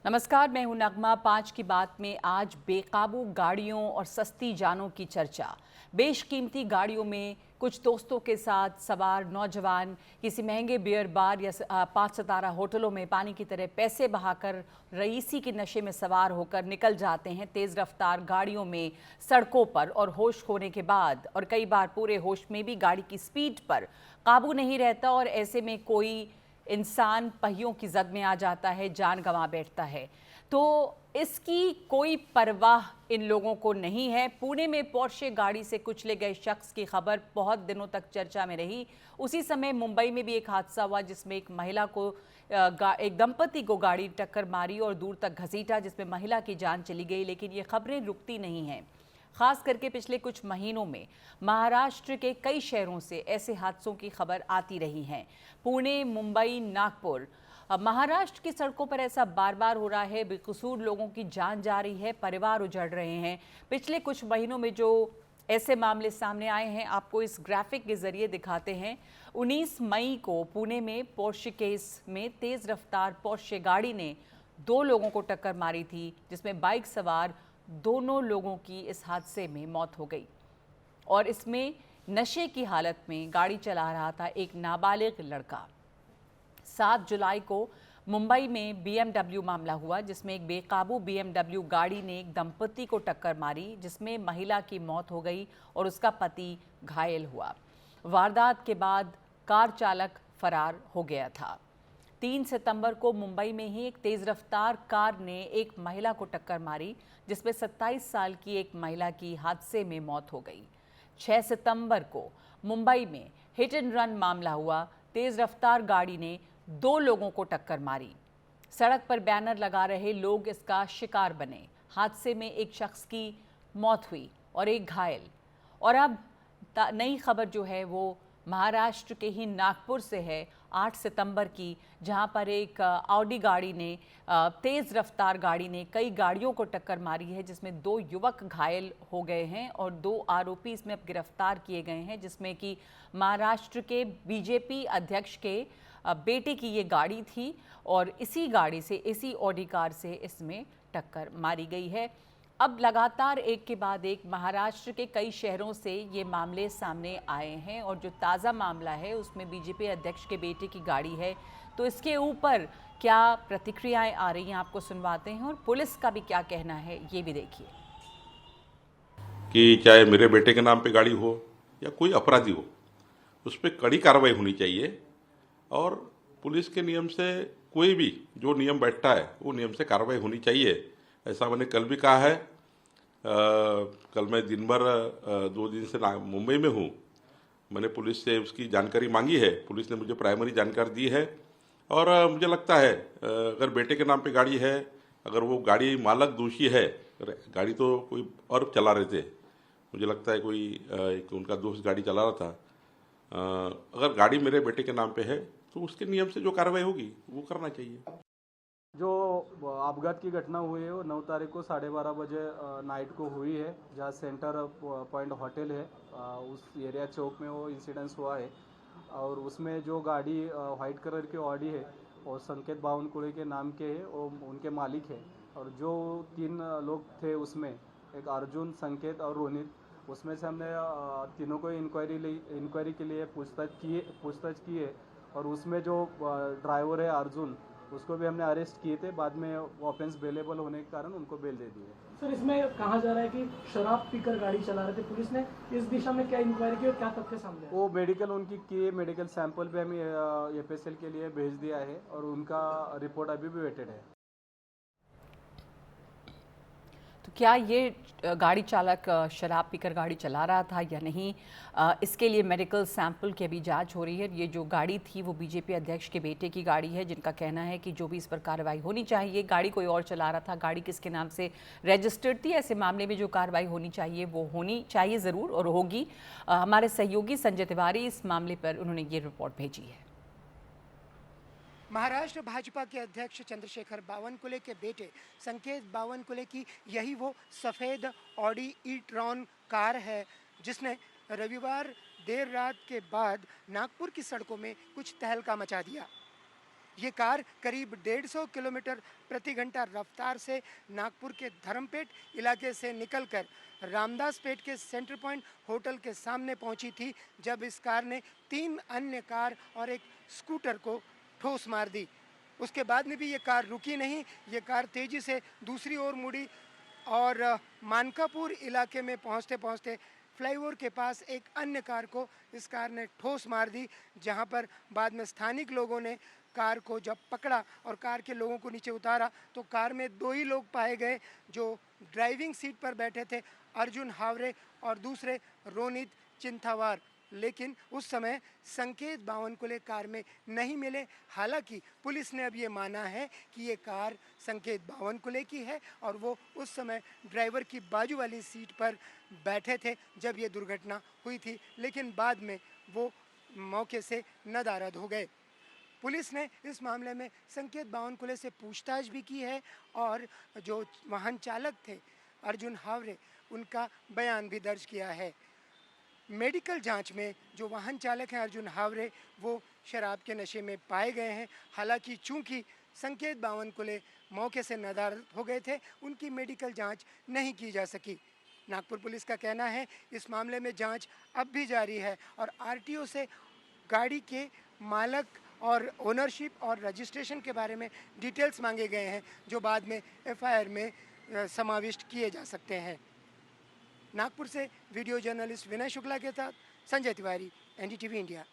नमस्कार, मैं हूं नगमा। 5 की बात में आज बेकाबू गाड़ियों और सस्ती जानों की चर्चा। बेशकीमती गाड़ियों में कुछ दोस्तों के साथ सवार नौजवान किसी महंगे बियर बार या 5 सितारा होटलों में पानी की तरह पैसे बहाकर रईसी के नशे में सवार होकर निकल जाते हैं तेज रफ्तार गाड़ियों में सड़कों पर, और होश खोने के बाद और कई बार पूरे होश में भी गाड़ी की स्पीड पर काबू नहीं रहता और ऐसे में कोई इंसान पहियों की जद में आ जाता है, जान गंवा बैठता है। तो इसकी कोई परवाह इन लोगों को नहीं है। पुणे में पोर्शे गाड़ी से कुचले गए शख्स की खबर बहुत दिनों तक चर्चा में रही। उसी समय मुंबई में भी एक हादसा हुआ जिसमें एक महिला को एक दंपति को गाड़ी टक्कर मारी और दूर तक घसीटा, जिसमें महिला की जान चली गई। लेकिन ये खबरें रुकती नहीं हैं। खास करके पिछले कुछ महीनों में महाराष्ट्र के कई शहरों से ऐसे हादसों की खबर आती रही है। पुणे, मुंबई, नागपुर, महाराष्ट्र की सड़कों पर ऐसा बार बार हो रहा है। बेकसूर लोगों की जान जा रही है, परिवार उजड़ रहे हैं। पिछले कुछ महीनों में जो ऐसे मामले सामने आए हैं, आपको इस ग्राफिक के जरिए दिखाते हैं। 19 मई को पुणे में पोर्शे केस में तेज रफ्तार पोर्शे गाड़ी ने 2 लोगों को टक्कर मारी थी, जिसमें बाइक सवार दोनों लोगों की इस हादसे में मौत हो गई। और इसमें नशे की हालत में गाड़ी चला रहा था एक नाबालिग लड़का। 7 जुलाई को मुंबई में BMW मामला हुआ, जिसमें एक बेकाबू BMW गाड़ी ने एक दंपति को टक्कर मारी, जिसमें महिला की मौत हो गई और उसका पति घायल हुआ। वारदात के बाद कार चालक फरार हो गया था। 3 सितंबर को मुंबई में ही एक तेज रफ्तार कार ने एक महिला को टक्कर मारी, जिसमें 27 साल की एक महिला की हादसे में मौत हो गई। 6 सितंबर को मुंबई में हिट एंड रन मामला हुआ। तेज रफ्तार गाड़ी ने 2 लोगों को टक्कर मारी। सड़क पर बैनर लगा रहे लोग इसका शिकार बने। हादसे में एक शख्स की मौत हुई और एक घायल। और अब नई खबर जो है वो महाराष्ट्र के ही नागपुर से है, 8 सितंबर की, जहां पर एक ऑडी गाड़ी ने तेज रफ्तार गाड़ी ने कई गाड़ियों को टक्कर मारी है, जिसमें 2 युवक घायल हो गए हैं और 2 आरोपी इसमें अब गिरफ्तार किए गए हैं, जिसमें कि महाराष्ट्र के बीजेपी अध्यक्ष के बेटे की ये गाड़ी थी और इसी गाड़ी से, इसी ऑडी कार से इसमें टक्कर मारी गई है। अब लगातार एक के बाद एक महाराष्ट्र के कई शहरों से ये मामले सामने आए हैं और जो ताज़ा मामला है उसमें बीजेपी अध्यक्ष के बेटे की गाड़ी है। तो इसके ऊपर क्या प्रतिक्रियाएं आ रही हैं, आपको सुनवाते हैं और पुलिस का भी क्या कहना है, ये भी देखिए। कि चाहे मेरे बेटे के नाम पे गाड़ी हो या कोई अपराधी हो, उस पर कड़ी कार्रवाई होनी चाहिए और पुलिस के नियम से कोई भी जो नियम बैठता है वो नियम से कार्रवाई होनी चाहिए। ऐसा मैंने कल भी कहा है। कल मैं दिन भर 2 दिन से मुंबई में हूँ। मैंने पुलिस से उसकी जानकारी मांगी है, पुलिस ने मुझे प्राइमरी जानकारी दी है और मुझे लगता है अगर बेटे के नाम पे गाड़ी है, अगर वो गाड़ी मालक दोषी है, गाड़ी तो कोई और चला रहे थे, मुझे लगता है कोई एक उनका दोस्त गाड़ी चला रहा था। अगर गाड़ी मेरे बेटे के नाम पे है तो उसके नियम से जो कार्रवाई होगी वो करना चाहिए। जो अपघात की घटना हुई है वो 9 तारीख को 12:30 बजे नाइट को हुई है, जहाँ सेंटर पॉइंट होटल है, उस एरिया चौक में वो इंसिडेंस हुआ है। और उसमें जो गाड़ी वाइट कलर की ऑडी है वो संकेत बावनकुळे के नाम के है, वो उनके मालिक है। और जो 3 लोग थे उसमें, एक अर्जुन, संकेत और रोनित, उसमें से हमने तीनों को इंक्वायरी के लिए पूछताछ की है। और उसमें जो ड्राइवर है अर्जुन, उसको भी हमने अरेस्ट किए थे। बाद में ऑफेंस बेलेबल होने के कारण उनको बेल दे दी है। सर, इसमें कहा जा रहा है कि शराब पीकर गाड़ी चला रहे थे। पुलिस ने इस दिशा में क्या इंक्वायरी की और क्या तथ्य सामने आए? वो मेडिकल उनकी किए, मेडिकल सैंपल भी हमें FSL के लिए भेज दिया है और उनका रिपोर्ट अभी भी वेटेड है। तो क्या ये गाड़ी चालक शराब पीकर गाड़ी चला रहा था या नहीं, इसके लिए मेडिकल सैंपल की अभी जांच हो रही है। ये जो गाड़ी थी वो बीजेपी अध्यक्ष के बेटे की गाड़ी है, जिनका कहना है कि जो भी इस पर कार्रवाई होनी चाहिए, गाड़ी कोई और चला रहा था, गाड़ी किसके नाम से रजिस्टर्ड थी, ऐसे मामले में जो कार्रवाई होनी चाहिए वो होनी चाहिए ज़रूर और होगी। हमारे सहयोगी संजय तिवारी इस मामले पर उन्होंने ये रिपोर्ट भेजी है। महाराष्ट्र भाजपा के अध्यक्ष चंद्रशेखर बावनकुळे के बेटे संकेत बावनकुळे की यही वो सफ़ेद ऑडी ई-ट्रॉन कार है जिसने रविवार देर रात के बाद नागपुर की सड़कों में कुछ तहलका मचा दिया। ये कार करीब 150 किलोमीटर प्रति घंटा रफ्तार से नागपुर के धर्मपेट इलाके से निकलकर रामदासपेट के सेंटर पॉइंट होटल के सामने पहुंची थी, जब इस कार ने 3 अन्य कार और एक स्कूटर को ठोस मार दी। उसके बाद में भी ये कार रुकी नहीं, ये कार तेजी से दूसरी ओर मुड़ी और मानकापुर इलाके में पहुंचते पहुंचते फ्लाईओवर के पास एक अन्य कार को इस कार ने ठोस मार दी, जहां पर बाद में स्थानिक लोगों ने कार को जब पकड़ा और कार के लोगों को नीचे उतारा तो कार में 2 ही लोग पाए गए जो ड्राइविंग सीट पर बैठे थे, अर्जुन हावरे और दूसरे रोनित चिंथावार। लेकिन उस समय संकेत बावनकुले कार में नहीं मिले। हालांकि पुलिस ने अब ये माना है कि ये कार संकेत बावनकुले की है और वो उस समय ड्राइवर की बाजू वाली सीट पर बैठे थे जब ये दुर्घटना हुई थी, लेकिन बाद में वो मौके से नदारद हो गए। पुलिस ने इस मामले में संकेत बावनकुले से पूछताछ भी की है और जो वाहन चालक थे अर्जुन हावरे, उनका बयान भी दर्ज किया है। मेडिकल जांच में जो वाहन चालक हैं अर्जुन हावरे, वो शराब के नशे में पाए गए हैं। हालांकि चूंकि संकेत बावनकुले मौके से नदारद हो गए थे, उनकी मेडिकल जांच नहीं की जा सकी। नागपुर पुलिस का कहना है इस मामले में जांच अब भी जारी है और आरटीओ से गाड़ी के मालक और ओनरशिप और रजिस्ट्रेशन के बारे में डिटेल्स मांगे गए हैं, जो बाद में एफआईआर में समाविष्ट किए जा सकते हैं। नागपुर से वीडियो जर्नलिस्ट विनय शुक्ला के साथ संजय तिवारी, एनडीटीवी इंडिया।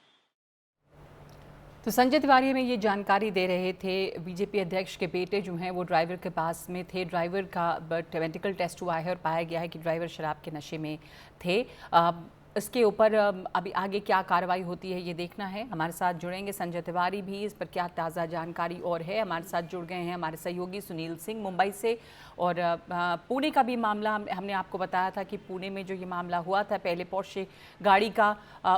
तो संजय तिवारी हमें ये जानकारी दे रहे थे। बीजेपी अध्यक्ष के बेटे जो हैं वो ड्राइवर के पास में थे। ड्राइवर का मेडिकल टेस्ट हुआ है और पाया गया है कि ड्राइवर शराब के नशे में थे। इसके ऊपर अभी आगे क्या कार्रवाई होती है ये देखना है। हमारे साथ जुड़ेंगे संजय तिवारी भी, इस पर क्या ताज़ा जानकारी और है। हमारे साथ जुड़ गए हैं हमारे सहयोगी सुनील सिंह मुंबई से। और पुणे का भी मामला हमने आपको बताया था कि पुणे में जो ये मामला हुआ था पहले पोर्शे गाड़ी का,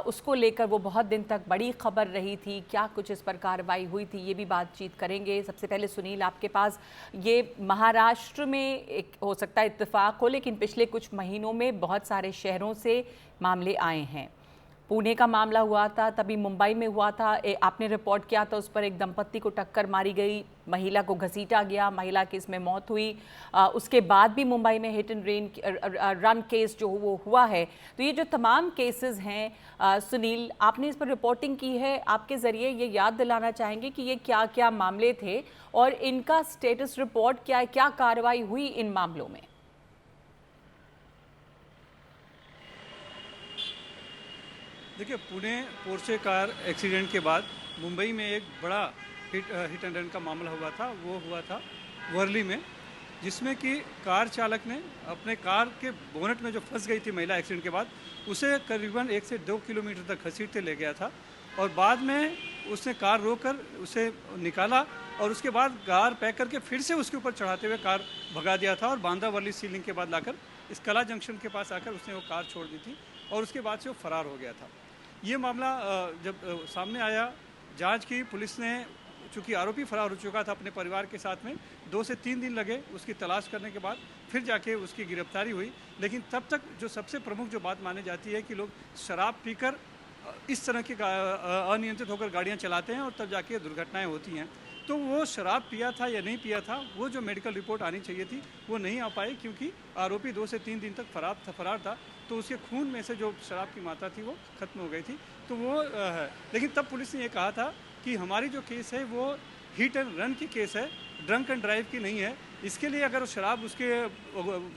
उसको लेकर वो बहुत दिन तक बड़ी खबर रही थी। क्या कुछ इस पर कार्रवाई हुई थी ये भी बातचीत करेंगे। सबसे पहले सुनील, आपके पास ये महाराष्ट्र में एक हो सकता है इत्तेफाक हो, लेकिन पिछले कुछ महीनों में बहुत सारे शहरों से मामले आए हैं। पुणे का मामला हुआ था, तभी मुंबई में हुआ था, आपने रिपोर्ट किया था, उस पर एक दंपत्ति को टक्कर मारी गई, महिला को घसीटा गया, महिला की इसमें मौत हुई। उसके बाद भी मुंबई में हिट एंड रन केस जो वो हुआ है। तो ये जो तमाम केसेस हैं सुनील, आपने इस पर रिपोर्टिंग की है, आपके ज़रिए ये याद दिलाना चाहेंगे कि ये क्या क्या मामले थे और इनका स्टेटस रिपोर्ट क्या है, क्या कार्रवाई हुई इन मामलों में? देखिए, पुणे पोर्शे कार एक्सीडेंट के बाद मुंबई में एक बड़ा हिट एंड रन का मामला हुआ था। वो हुआ था वर्ली में, जिसमें कि कार चालक ने अपने कार के बोनट में जो फंस गई थी महिला एक्सीडेंट के बाद, उसे करीबन 1 से 2 किलोमीटर तक घसीटते ले गया था और बाद में उसने कार रोककर उसे निकाला और उसके बाद कार पैक करके फिर से उसके ऊपर चढ़ाते हुए कार भगा दिया था और बांदा वर्ली सीलिंग के बाद लाकर इस कला जंक्शन के पास आकर उसने वो कार छोड़ दी थी और उसके बाद से वो फरार हो गया था। ये मामला जब सामने आया, जांच की पुलिस ने, चूँकि आरोपी फरार हो चुका था अपने परिवार के साथ में, 2 से 3 दिन लगे उसकी तलाश करने के बाद फिर जाके उसकी गिरफ्तारी हुई। लेकिन तब तक जो सबसे प्रमुख जो बात मानी जाती है कि लोग शराब पीकर इस तरह की अनियंत्रित होकर गाड़ियाँ चलाते हैं और तब जाके दुर्घटनाएँ होती हैं। तो वो शराब पिया था या नहीं पिया था, वो जो मेडिकल रिपोर्ट आनी चाहिए थी वो नहीं आ पाई, क्योंकि आरोपी 2 से 3 दिन तक फरार था, तो उसके खून में से जो शराब की मात्रा थी वो खत्म हो गई थी। तो वो है, लेकिन तब पुलिस ने ये कहा था कि हमारी जो केस है वो हिट एंड रन की केस है, ड्रंक एंड ड्राइव की नहीं है। इसके लिए अगर शराब उसके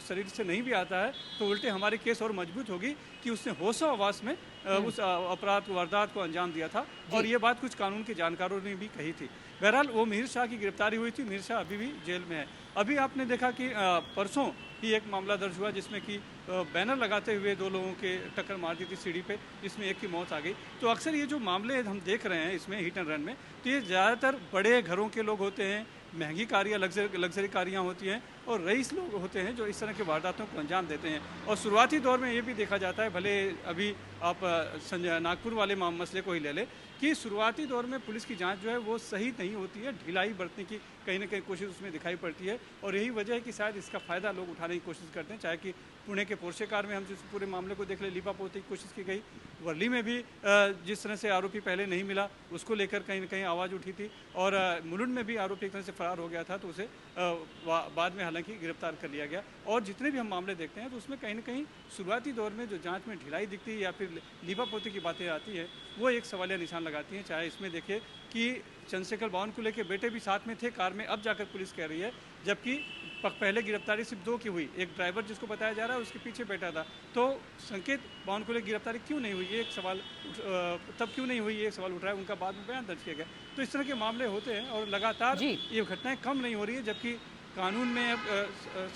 शरीर से नहीं भी आता है तो उल्टे हमारी केस और मजबूत होगी कि उसने होशो हवास में उस अपराध को, वारदात को अंजाम दिया था। और ये बात कुछ कानून के जानकारों ने भी कही थी। बहरहाल वो मिहिर शाह की गिरफ्तारी हुई थी। मिहिर शाह अभी भी जेल में है। अभी आपने देखा कि परसों ही एक मामला दर्ज हुआ जिसमें कि बैनर लगाते हुए 2 लोगों के टक्कर मार दी थी सीढ़ी पे, जिसमें एक की मौत आ गई। तो अक्सर ये जो मामले हम देख रहे हैं इसमें हिट एंड रन में, तो ये ज़्यादातर बड़े घरों के लोग होते हैं, महंगी कारियाँ, लग्जरी कारियाँ होती हैं और रईस लोग होते हैं जो इस तरह के वारदातों को अंजाम देते हैं। और शुरुआती दौर में ये भी देखा जाता है, भले अभी आप संजय नागपुर वाले मसले को ही ले लें, कि शुरुआती दौर में पुलिस की जांच जो है वो सही नहीं होती है, ढिलाई बरतने की कहीं ना कहीं कोशिश उसमें दिखाई पड़ती है। और यही वजह है कि शायद इसका फ़ायदा लोग उठाने की कोशिश करते हैं। चाहे कि पुणे के पोर्शे कार में हम जिस पूरे मामले को देख ले, लीपापोती की कोशिश की गई, वर्ली में भी जिस तरह से आरोपी पहले नहीं मिला उसको लेकर कहीं ना कहीं आवाज़ उठी थी, और मुलुंड में भी आरोपी एक तरह से फरार हो गया था, तो उसे बाद में हालांकि गिरफ्तार कर लिया गया। और जितने भी हम मामले देखते हैं तो उसमें कहीं ना कहीं शुरुआती दौर में जो जांच में ढिलाई दिखती है या फिर लीपापोती की बातें आती है, वो एक सवालिया निशान लगाती हैं। चाहे इसमें देखिए कि चंद्रशेखर बावनकुले के बेटे भी साथ में थे कार में, अब जाकर पुलिस कह रही है, जबकि पहले गिरफ्तारी सिर्फ 2 की हुई, एक ड्राइवर जिसको बताया जा रहा है उसके पीछे बैठा था, तो संकेत बावनकुले की गिरफ्तारी क्यों नहीं हुई, ये एक सवाल तब क्यों नहीं हुई, ये एक सवाल उठ रहा है। उनका बाद में बयान दर्ज किया गया। तो इस तरह के मामले होते हैं और लगातार ये घटनाएं कम नहीं हो रही है, जबकि कानून में अब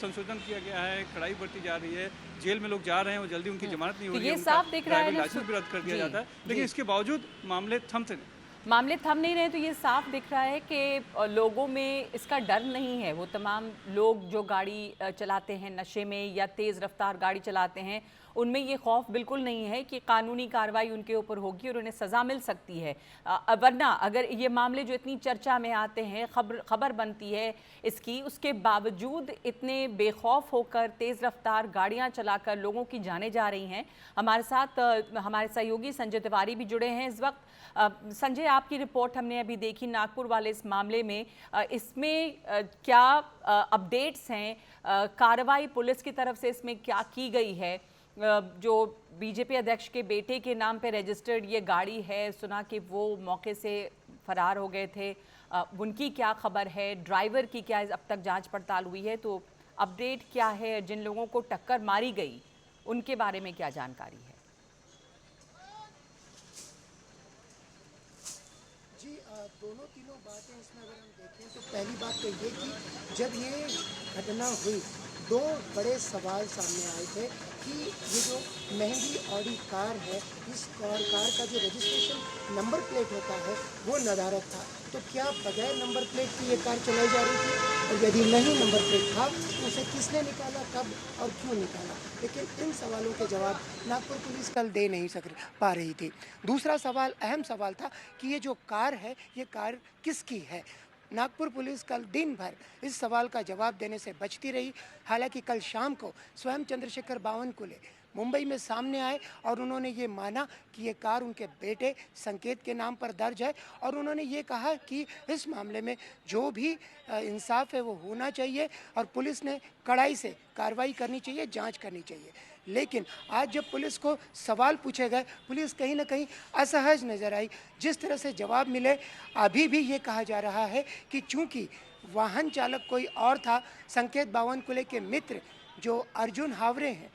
संशोधन किया गया है, कड़ाई बढ़ती जा रही है, जेल में लोग जा रहे हैं और जल्दी उनकी जमानत नहीं हो रही है, साफ दिख रहा है, लाइसेंस भी रद्द कर दिया जाता है, लेकिन इसके बावजूद मामले थमते नहीं। मामले थम नहीं रहे, तो ये साफ दिख रहा है कि लोगों में इसका डर नहीं है। वो तमाम लोग जो गाड़ी चलाते हैं नशे में या तेज़ रफ्तार गाड़ी चलाते हैं, उनमें ये खौफ बिल्कुल नहीं है कि कानूनी कार्रवाई उनके ऊपर होगी और उन्हें सज़ा मिल सकती है। वरना अगर ये मामले जो इतनी चर्चा में आते हैं, खबर बनती है इसकी, उसके बावजूद इतने बेखौफ होकर तेज़ रफ्तार गाड़ियाँ चलाकर लोगों की जानें जा रही हैं। हमारे साथ हमारे सहयोगी संजय तिवारी भी जुड़े हैं इस वक्त। संजय, आपकी रिपोर्ट हमने अभी देखी नागपुर वाले इस मामले में, इसमें क्या अपडेट्स हैं, कार्रवाई पुलिस की तरफ से इसमें क्या की गई है? जो बीजेपी अध्यक्ष के बेटे के नाम पे रजिस्टर्ड ये गाड़ी है, सुना कि वो मौके से फरार हो गए थे, उनकी क्या खबर है? ड्राइवर की क्या अब तक जांच पड़ताल हुई है? तो अपडेट क्या है? जिन लोगों को टक्कर मारी गई उनके बारे में क्या जानकारी है? जी, दोनों तीनों बातें इसमें अगर हम देखें तो पहली बात तो ये कि जब ये घटना हुई, 2 बड़े सवाल सामने आए थे कि ये जो महंगी ऑडी कार है, इस कार का जो रजिस्ट्रेशन नंबर प्लेट होता है वो नदारद था, तो क्या बगैर नंबर प्लेट की ये कार चलाई जा रही थी? और यदि नहीं नंबर प्लेट था तो उसे किसने निकाला, कब और क्यों निकाला? लेकिन इन सवालों के जवाब नागपुर पुलिस कल दे नहीं पा रही थी। दूसरा सवाल, अहम सवाल था कि ये जो कार है, ये कार किसकी है? नागपुर पुलिस कल दिन भर इस सवाल का जवाब देने से बचती रही। हालांकि कल शाम को स्वयं चंद्रशेखर बावनकुले मुंबई में सामने आए और उन्होंने ये माना कि ये कार उनके बेटे संकेत के नाम पर दर्ज है, और उन्होंने ये कहा कि इस मामले में जो भी इंसाफ है वो होना चाहिए और पुलिस ने कड़ाई से कार्रवाई करनी चाहिए, जांच करनी चाहिए। लेकिन आज जब पुलिस को सवाल पूछे गए, पुलिस कहीं ना कहीं असहज नजर आई। जिस तरह से जवाब मिले, अभी भी ये कहा जा रहा है कि चूंकि वाहन चालक कोई और था, संकेत बावनकुले के मित्र जो अर्जुन हावरे हैं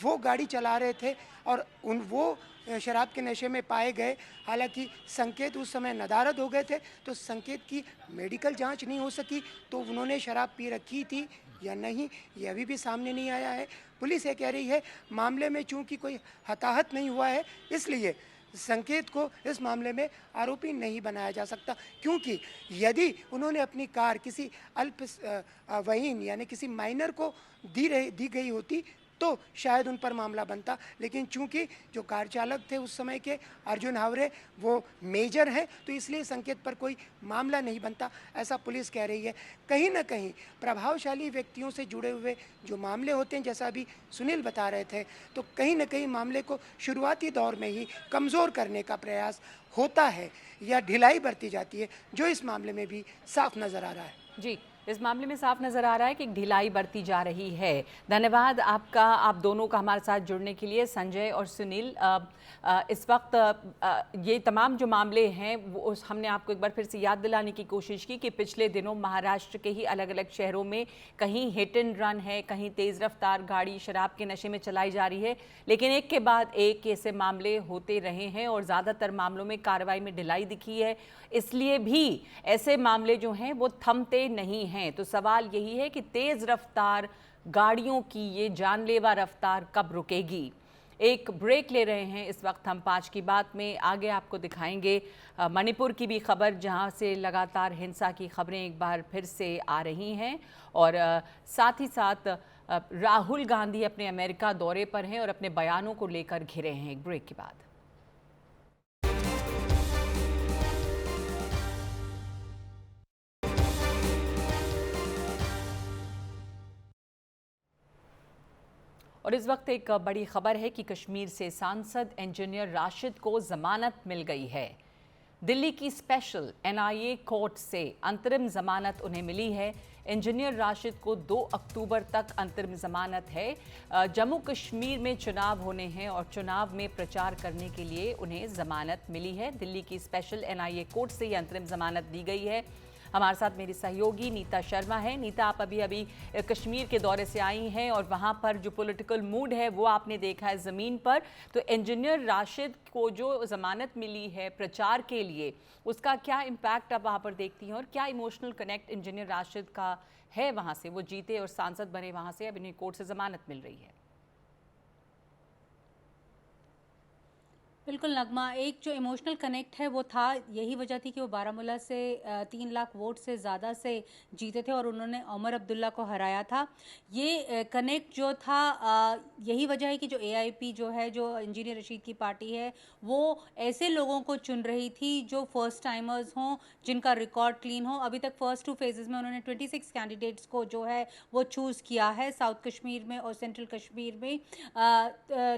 वो गाड़ी चला रहे थे और वो शराब के नशे में पाए गए। हालांकि संकेत उस समय नदारद हो गए थे, तो संकेत की मेडिकल जांच नहीं हो सकी, तो उन्होंने शराब पी रखी थी या नहीं ये अभी भी सामने नहीं आया है। पुलिस ये कह रही है मामले में चूंकि कोई हताहत नहीं हुआ है, इसलिए संकेत को इस मामले में आरोपी नहीं बनाया जा सकता, क्योंकि यदि उन्होंने अपनी कार किसी अल्पवयीन यानी किसी माइनर को दी गई होती तो शायद उन पर मामला बनता। लेकिन चूंकि जो कार चालक थे उस समय के अर्जुन हावरे वो मेजर हैं, तो इसलिए संकेत पर कोई मामला नहीं बनता, ऐसा पुलिस कह रही है। कहीं ना कहीं प्रभावशाली व्यक्तियों से जुड़े हुए जो मामले होते हैं, जैसा अभी सुनील बता रहे थे, तो कहीं ना कहीं मामले को शुरुआती दौर में ही कमज़ोर करने का प्रयास होता है या ढिलाई बरती जाती है, जो इस मामले में भी साफ नज़र आ रहा है। जी, इस मामले में साफ नज़र आ रहा है कि ढिलाई बरती जा रही है। धन्यवाद आपका, आप दोनों का हमारे साथ जुड़ने के लिए, संजय और सुनील। इस वक्त ये तमाम जो मामले हैं वो हमने आपको एक बार फिर से याद दिलाने की कोशिश की कि पिछले दिनों महाराष्ट्र के ही अलग अलग शहरों में कहीं हिट एंड रन है, कहीं तेज़ रफ्तार गाड़ी शराब के नशे में चलाई जा रही है, लेकिन एक के बाद एक ऐसे मामले होते रहे हैं और ज़्यादातर मामलों में कार्रवाई में ढिलाई दिखी है। इसलिए भी ऐसे मामले जो हैं वो थमते नहीं हैं। तो सवाल यही है कि तेज़ रफ्तार गाड़ियों की ये जानलेवा रफ्तार कब रुकेगी? एक ब्रेक ले रहे हैं। इस वक्त हम 5 की बात में आगे आपको दिखाएंगे मणिपुर की भी खबर, जहां से लगातार हिंसा की खबरें एक बार फिर से आ रही हैं और साथ ही साथ राहुल गांधी अपने अमेरिका दौरे पर हैं और अपने बयानों को लेकर घिरे हैं। एक ब्रेक के बाद और इस वक्त एक बड़ी खबर है कि कश्मीर से सांसद इंजीनियर राशिद को जमानत मिल गई है। दिल्ली की स्पेशल एनआईए कोर्ट से अंतरिम जमानत उन्हें मिली है। इंजीनियर राशिद को 2 अक्टूबर तक अंतरिम जमानत है। जम्मू कश्मीर में चुनाव होने हैं और चुनाव में प्रचार करने के लिए उन्हें जमानत मिली है। दिल्ली की स्पेशल एनआईए कोर्ट से ये अंतरिम जमानत दी गई है। हमारे साथ मेरी सहयोगी नीता शर्मा है। नीता, आप अभी कश्मीर के दौरे से आई हैं और वहाँ पर जो पॉलिटिकल मूड है वो आपने देखा है ज़मीन पर। तो इंजीनियर राशिद को जो ज़मानत मिली है प्रचार के लिए, उसका क्या इम्पैक्ट आप वहाँ पर देखती हैं और क्या इमोशनल कनेक्ट इंजीनियर राशिद का है वहाँ से? वो जीते और सांसद बने वहाँ से, अब इन्हें कोर्ट से ज़मानत मिल रही है। बिल्कुल नगमा, एक जो इमोशनल कनेक्ट है वो था, यही वजह थी कि वो बारामूला से 3 लाख वोट से ज़्यादा से जीते थे और उन्होंने उमर अब्दुल्ला को हराया था। ये कनेक्ट जो था, यही वजह है कि जो एआईपी जो है, जो इंजीनियर रशीद की पार्टी है, वो ऐसे लोगों को चुन रही थी जो फर्स्ट टाइमर्स हों, जिनका रिकॉर्ड क्लीन हो। अभी तक फर्स्ट 2 फेजेज़ में उन्होंने 26 कैंडिडेट्स को जो है वो चूज़ किया है, साउथ कश्मीर में और सेंट्रल कश्मीर में।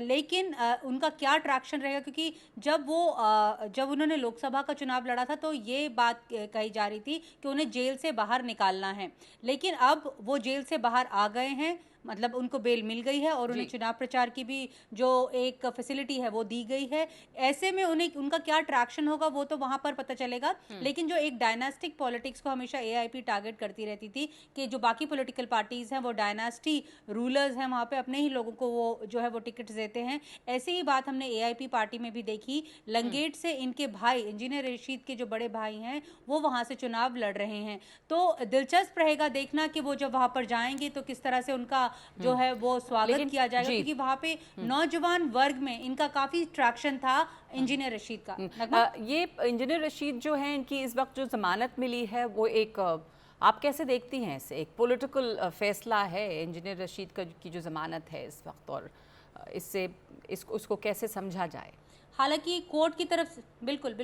लेकिन उनका क्या ट्रैक्शन रहेगा, क्योंकि जब उन्होंने लोकसभा का चुनाव लड़ा था तो ये बात कही जा रही थी कि उन्हें जेल से बाहर निकालना है, लेकिन अब वो जेल से बाहर आ गए हैं, मतलब उनको बेल मिल गई है और उन्हें चुनाव प्रचार की भी जो एक फैसिलिटी है वो दी गई है। ऐसे में उनका क्या ट्रैक्शन होगा वो तो वहां पर पता चलेगा। लेकिन जो एक डायनास्टिक पॉलिटिक्स को हमेशा एआईपी टारगेट करती रहती थी कि जो बाकी पॉलिटिकल पार्टीज हैं वो डायनास्टी रूलर्स हैं, वहां पे अपने ही लोगों को वो जो है वो टिकट देते हैं। ऐसी ही बात हमने एआईपी पार्टी में भी देखी। लंगेट से इनके भाई इंजीनियर रशीद के जो बड़े भाई हैं वो वहां से चुनाव लड़ रहे हैं। तो दिलचस्प रहेगा देखना कि वो जब वहां पर जाएंगे तो किस तरह से उनका जो है वो स्वागत किया जाएगा, क्योंकि वहां पे नौजवान वर्ग में इनका काफी ट्रैक्शन था इंजीनियर रशीद का। ये इंजीनियर रशीद जो है, इनकी इस वक्त जो जमानत मिली है वो एक, आप कैसे देखती हैं इसे? एक पॉलिटिकल फैसला है इंजीनियर रशीद की जो जमानत है इस वक्त, और इससे उसको कैसे समझा जाए? हालांकि कोर्ट की तरफ से बिल्कुल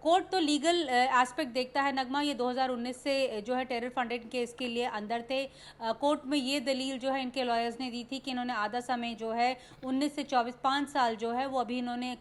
कोर्ट तो लीगल एस्पेक्ट देखता है नगमा। ये 2019 से जो है टेरर फंडेड केस के लिए अंदर थे। कोर्ट में ये दलील जो है इनके लॉयर्स ने दी थी कि इन्होंने आधा समय जो है 19 से 24 5 साल जो है वो अभी इन्होंने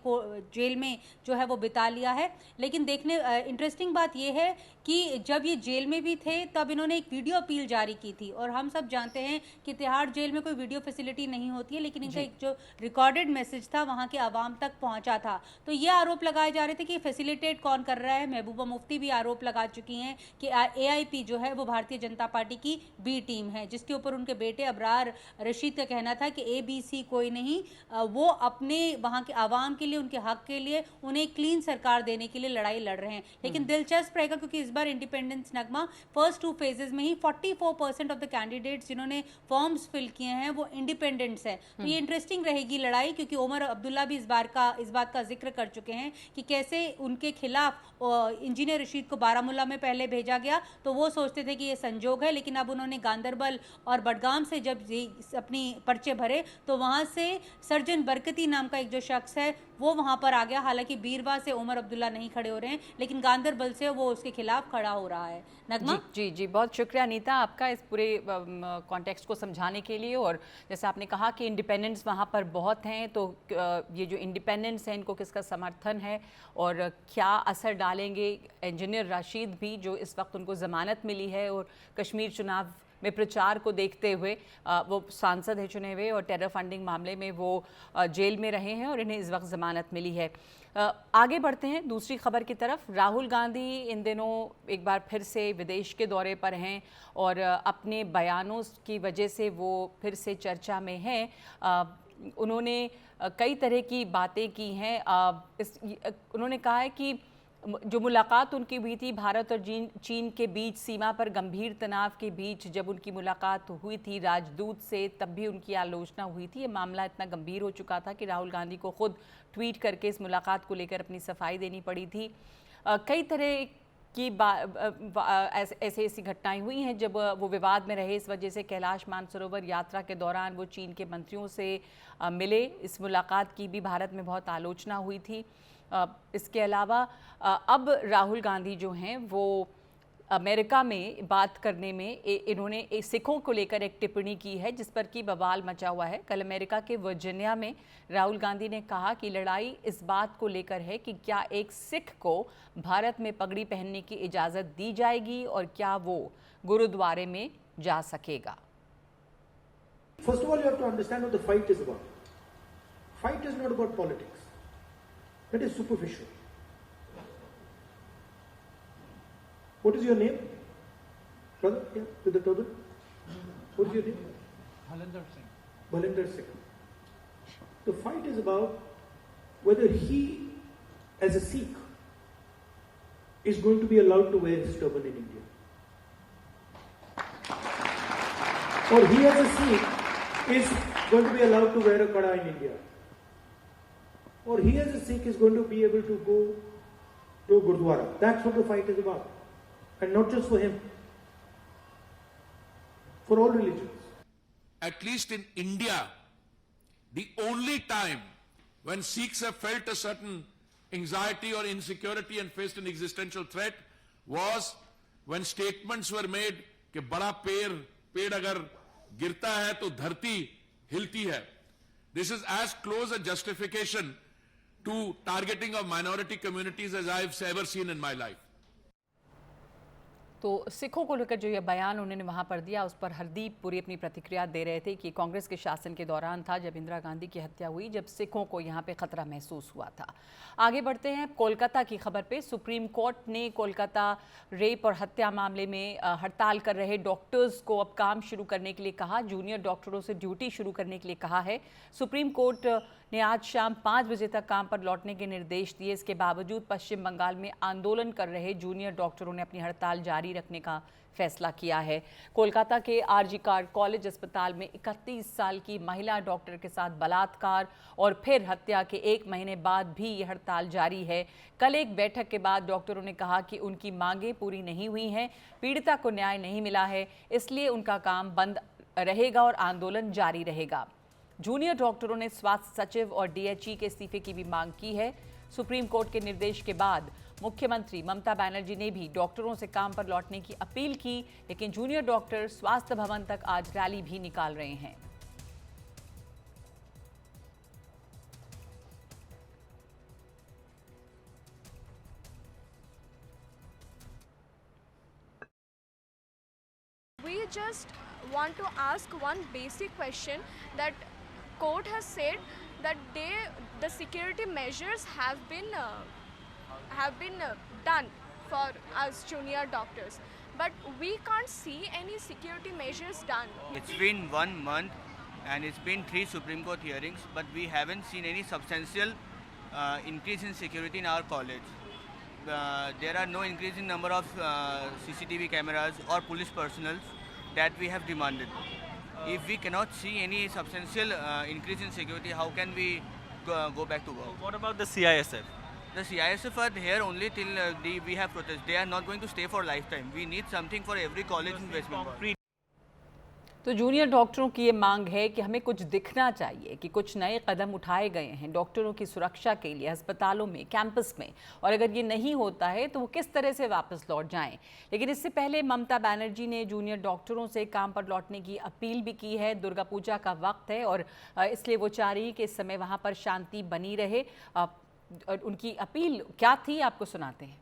जेल में जो है वो बिता लिया है। लेकिन देखने इंटरेस्टिंग बात ये है कि जब ये जेल में भी थे तब इन्होंने एक वीडियो अपील जारी की थी, और हम सब जानते हैं कि तिहाड़ जेल में कोई वीडियो फैसिलिटी नहीं होती है, लेकिन इनका एक जो रिकॉर्डेड मैसेज था वहाँ के आवाम तक पहुँचा था। तो ये आरोप लगाए जा रहे थे कि फैसिलिटेट कौन कर रहा है। महबूबा मुफ्ती भी आरोप लगा चुकी हैं कि एआईपी जो है वो भारतीय जनता पार्टी की बी टीम है, जिसके ऊपर उनके बेटे अबरार रशीद का कहना था कि एबीसी कोई नहीं, वो अपने वहाँ के आवाम के लिए, उनके हक के लिए, उन्हें क्लीन सरकार देने के लिए लड़ाई लड़ रहे हैं। लेकिन दिलचस्प रहेगा क्योंकि इस बार इंडिपेंडेंस नगमा फर्स्ट 2 फेजेस में ही 44% ऑफ द कैंडिडेट्स जिन्होंने फॉर्म्स फिल किए हैं वो इंडिपेंडेंट्स है। तो ये इंटरेस्टिंग रहेगी लड़ाई, क्योंकि उमर अब्दुल्ला भी इस बात का जिक्र कर चुके हैं कि कैसे उनके खिलाफ इंजीनियर रशीद को बारामूला में पहले भेजा गया तो वो सोचते थे कि ये संजोग है, लेकिन अब उन्होंने गांदरबल और बडगाम से जब अपनी पर्चे भरे तो वहां से सर्जन बरकती नाम का एक जो शख्स है वो वहां पर आ गया। हालांकि बीरवा से उमर अब्दुल्ला नहीं खड़े हो रहे हैं, लेकिन गांदरबल से वो उसके खिलाफ खड़ा हो रहा है। नगमा जी, बहुत शुक्रिया नीता आपका इस पूरे कॉन्टेक्स्ट को समझाने के लिए। और जैसे आपने कहा कि इंडिपेंडेंस वहाँ पर बहुत हैं, तो ये जो इंडिपेंडेंस है इनको किसका समर्थन है और क्या असर डालेंगे इंजीनियर राशिद भी, जो इस वक्त उनको ज़मानत मिली है और कश्मीर चुनाव में प्रचार को देखते हुए वो सांसद है चुने हुए और टेरर फंडिंग मामले में वो जेल में रहे हैं और इन्हें इस वक्त ज़मानत मिली है। आगे बढ़ते हैं दूसरी खबर की तरफ। राहुल गांधी इन दिनों एक बार फिर से विदेश के दौरे पर हैं और अपने बयानों की वजह से वो फिर से चर्चा में हैं। उन्होंने कई तरह की बातें की हैं। उन्होंने कहा है कि जो मुलाकात उनकी हुई थी भारत और चीन के बीच सीमा पर गंभीर तनाव के बीच जब उनकी मुलाकात हुई थी राजदूत से, तब भी उनकी आलोचना हुई थी। ये मामला इतना गंभीर हो चुका था कि राहुल गांधी को खुद ट्वीट करके इस मुलाकात को लेकर अपनी सफाई देनी पड़ी थी। कई तरह की ऐसी ऐसी घटनाएं हुई हैं जब वो विवाद में रहे। इस वजह से कैलाश मानसरोवर यात्रा के दौरान वो चीन के मंत्रियों से मिले। इस मुलाकात की भी भारत में बहुत आलोचना हुई थी। इसके अलावा अब राहुल गांधी जो हैं वो अमेरिका में बात करने में इन्होंने सिखों को लेकर एक टिप्पणी की है जिस पर कि बवाल मचा हुआ है। कल अमेरिका के वर्जीनिया में राहुल गांधी ने कहा कि लड़ाई इस बात को लेकर है कि क्या एक सिख को भारत में पगड़ी पहनने की इजाज़त दी जाएगी और क्या वो गुरुद्वारे में जा सकेगा। First of all, you have to understand what the fight is about. Fight is not about politics. That is superficial. What is your name? Brother, yeah, with the turban? What is your name? Bhalinder Singh. Bhalinder Singh. The fight is about whether he, as a Sikh, is going to be allowed to wear his turban in India. Or he, as a Sikh, is going to be allowed to wear a kada in India. Or he, as a Sikh, is going to be able to go to a Gurdwara. That's what the fight is about. And not just for him, for all religions. At least in India, the only time when Sikhs have felt a certain anxiety or insecurity and faced an existential threat was when statements were made कि बड़ा पेड़ अगर गिरता है तो धरती हिलती है. This is as close a justification to targeting of minority communities as I've ever seen in my life. तो सिखों को लेकर जो ये बयान उन्होंने वहाँ पर दिया उस पर हरदीप पुरी अपनी प्रतिक्रिया दे रहे थे कि कांग्रेस के शासन के दौरान था जब इंदिरा गांधी की हत्या हुई, जब सिखों को यहाँ पे खतरा महसूस हुआ था। आगे बढ़ते हैं कोलकाता की खबर पे। सुप्रीम कोर्ट ने कोलकाता रेप और हत्या मामले में हड़ताल कर रहे डॉक्टर्स को अब काम शुरू करने के लिए कहा। जूनियर डॉक्टरों से ड्यूटी शुरू करने के लिए कहा है। सुप्रीम कोर्ट ने आज शाम 5 बजे तक काम पर लौटने के निर्देश दिए। इसके बावजूद पश्चिम बंगाल में आंदोलन कर रहे जूनियर डॉक्टरों ने अपनी हड़ताल जारी रखने का फैसला किया है। कोलकाता के आरजी कार कॉलेज अस्पताल में 31 साल की महिला डॉक्टर के साथ बलात्कार और फिर हत्या के 1 महीने बाद भी ये हड़ताल जारी है। कल एक बैठक के बाद डॉक्टरों ने कहा कि उनकी मांगें पूरी नहीं हुई हैं, पीड़िता को न्याय नहीं मिला है, इसलिए उनका काम बंद रहेगा और आंदोलन जारी रहेगा। जूनियर डॉक्टरों ने स्वास्थ्य सचिव और डीएचई के इस्तीफे की भी मांग की है। सुप्रीम कोर्ट के निर्देश के बाद मुख्यमंत्री ममता बनर्जी ने भी डॉक्टरों से काम पर लौटने की अपील की, लेकिन जूनियर डॉक्टर स्वास्थ्य भवन तक आज रैली भी निकाल रहे हैं। We just want to ask one basic question that court has said that the security measures have been done for us junior doctors, but we can't see any security measures done. It's been 1 month and it's been 3 Supreme Court hearings, but we haven't seen any substantial increase in security in our college. There are no increase in number of CCTV cameras or police personnel that we have demanded. If we cannot see any substantial increase in security, how can we go back to work? What about the CISF? The CISF are here only till we have protest. They are not going to stay for lifetime. We need something for every college in West Bengal. तो junior डॉक्टरों की ये मांग है कि हमें कुछ दिखना चाहिए कि कुछ नए कदम उठाए गए हैं डॉक्टरों की सुरक्षा के लिए अस्पतालों में, कैंपस में, और अगर ये नहीं होता है तो वो किस तरह से वापस लौट जाएं। लेकिन इससे पहले ममता बनर्जी ने जूनियर डॉक्टरों से काम पर लौटने की अपील भी की है। दुर्गा पूजा का वक्त है और इसलिए वो चाह रही कि इस समय वहाँ पर शांति बनी रहे। उनकी अपील क्या थी आपको सुनाते हैं।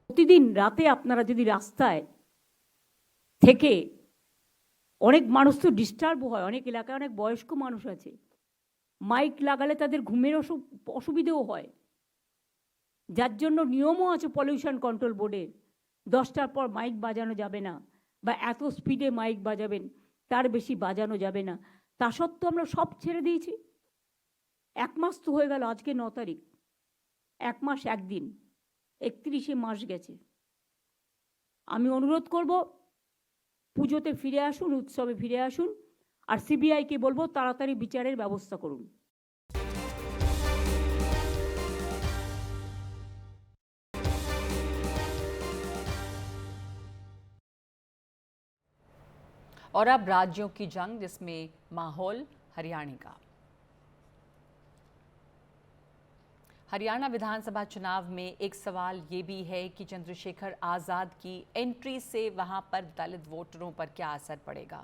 प्रतिदिन राते আপনারা যদি রাস্তায় থেকে অনেক মানুষ তো ডিস্টার্ব হয়, অনেক এলাকায় অনেক বয়স্ক মানুষ আছে, মাইক লাগালে তাদের ঘুমের অসুবিধেও হয়, যার জন্য নিয়মও আছে পলিউশন কন্ট্রোল বোর্ডের 10টার পর মাইক বাজানো যাবে না বা এত স্পিডে মাইক বাজাবেন তার বেশি বাজানো যাবে না। তা সত্ত্বেও আমরা সব ছেড়ে দিয়েছি। 1 মাস তো হয়ে গেল, আজকে 9 তারিখ, 1 মাস 1 দিন 31শে মাস গেছে। আমি অনুরোধ করব পুজোতে ফিরে আসুন, উৎসবে ফিরে আসুন, আর সিবিআইকে বলবো তাড়াতাড়ি বিচারের ব্যবস্থা করুন। और अब राज्यों की जंग, जिसमें माहौल हरियाणा का। हरियाणा विधानसभा चुनाव में एक सवाल ये भी है कि चंद्रशेखर आज़ाद की एंट्री से वहां पर दलित वोटरों पर क्या असर पड़ेगा।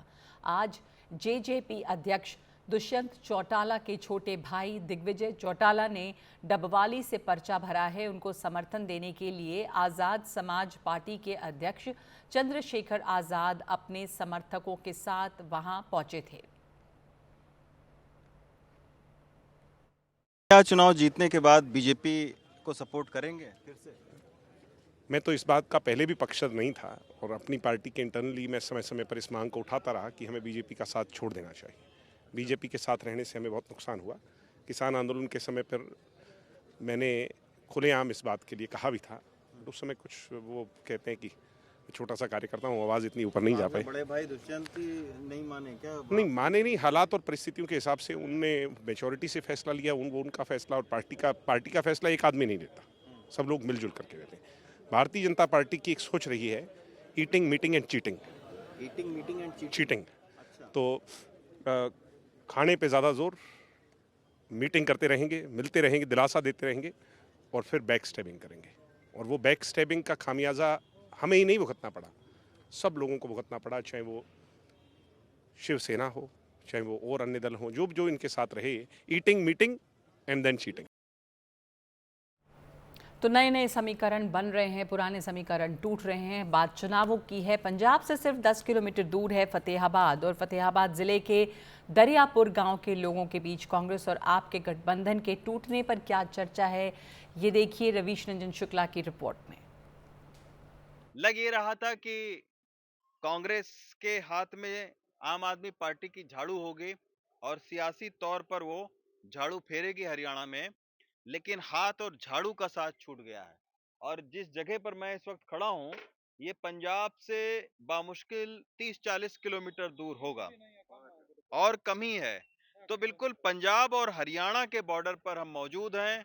आज जेजेपी अध्यक्ष दुष्यंत चौटाला के छोटे भाई दिग्विजय चौटाला ने डबवाली से पर्चा भरा है। उनको समर्थन देने के लिए आज़ाद समाज पार्टी के अध्यक्ष चंद्रशेखर आज़ाद अपने समर्थकों के साथ वहां पहुंचे थे। क्या चुनाव जीतने के बाद बीजेपी को सपोर्ट करेंगे फिर से? मैं तो इस बात का पहले भी पक्षधर नहीं था और अपनी पार्टी के इंटरनली मैं समय समय पर इस मांग को उठाता रहा कि हमें बीजेपी का साथ छोड़ देना चाहिए। बीजेपी के साथ रहने से हमें बहुत नुकसान हुआ। किसान आंदोलन के समय पर मैंने खुलेआम इस बात के लिए कहा भी था। उस समय कुछ वो कहते हैं कि छोटा सा कार्यकर्ता हूँ, आवाज़ इतनी ऊपर नहीं जा पाई। बड़े भाई दुष्यंत नहीं माने क्या? नहीं माने नहीं, हालात और परिस्थितियों के हिसाब से उनने मेजॉरिटी से फैसला लिया। वो उनका फैसला और पार्टी का फैसला एक आदमी नहीं लेता, सब लोग मिलजुल करके लेते हैं। भारतीय जनता पार्टी की एक सोच रही है eating meeting and cheating. Eating meeting and cheating. अच्छा। तो खाने पे ज़्यादा जोर, मीटिंग करते रहेंगे, मिलते रहेंगे, दिलासा देते रहेंगे और फिर बैक स्टैबिंग करेंगे। और वो बैक स्टैबिंग का खामियाजा हमें ही नहीं भुगतना पड़ा, सब लोगों को भुगतना पड़ा, चाहे वो शिवसेना हो, चाहे वो और अन्य दल हो, जो इनके साथ रहे। Eating meeting and then cheating. तो नए नए समीकरण बन रहे हैं, पुराने समीकरण टूट रहे हैं। बात चुनावों की है। पंजाब से सिर्फ 10 किलोमीटर दूर है फतेहाबाद, और फतेहाबाद जिले के दरियापुर गांव के लोगों के बीच कांग्रेस और आप के गठबंधन के टूटने पर क्या चर्चा है, ये देखिए रवीश रंजन शुक्ला की रिपोर्ट में। लग ये रहा था कि कांग्रेस के हाथ में आम आदमी पार्टी की झाड़ू होगी और सियासी तौर पर वो झाड़ू फेरेगी हरियाणा में, लेकिन हाथ और झाड़ू का साथ छूट गया है। और जिस जगह पर मैं इस वक्त खड़ा हूं, ये पंजाब से बामुश्किल 30-40 किलोमीटर दूर होगा और कम ही है। तो बिल्कुल पंजाब और हरियाणा के बॉर्डर पर हम मौजूद हैं।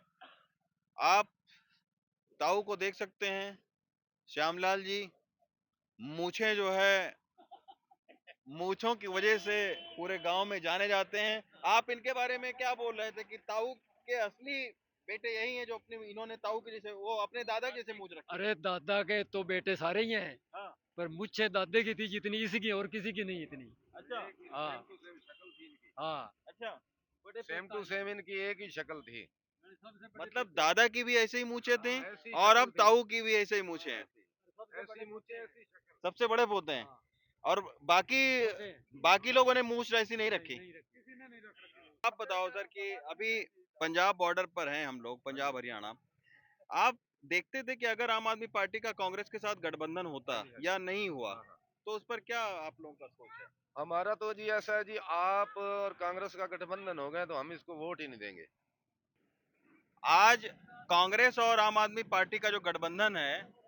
आप ताऊ को देख सकते हैं, श्यामलाल जी मूछें जो है, मूछों की वजह से पूरे गांव में जाने जाते हैं। आप इनके बारे में क्या बोल रहे थे कि ताऊ के असली बेटे यही हैं जो अपने इन्होंने ताऊ के जैसे वो अपने दादा जैसे मूछ रखी? अरे दादा के तो बेटे सारे ही हैं, हाँ। पर मुझे दादे की थी जितनी इसकी और किसी की नहीं इतनी। अच्छा। हाँ हाँ। अच्छा, सेम टू सेम इनकी एक ही शक्ल थी। मतलब दादा की भी ऐसे ही मूछे थे और अब ताऊ की भी ऐसे ही मूछे हैं। ऐसी मूछें ऐसी शक्ल। सबसे बड़े पोते हैं। और बाकी लोगों ने मूछ ऐसी नहीं रखी। आप बताओ सर कि अभी पंजाब बॉर्डर पर हैं हम लोग, पंजाब हरियाणा। आप देखते थे कि अगर आम आदमी पार्टी का कांग्रेस के साथ गठबंधन होता या नहीं हुआ, तो उस पर क्या आप लोगों का सोच है? हमारा तो जी ऐसा है जी, आप और कांग्रेस का गठबंधन हो गए तो हम इसको वोट ही नहीं देंगे। आज कांग्रेस और आम आदमी पार्टी का जो गठबंधन है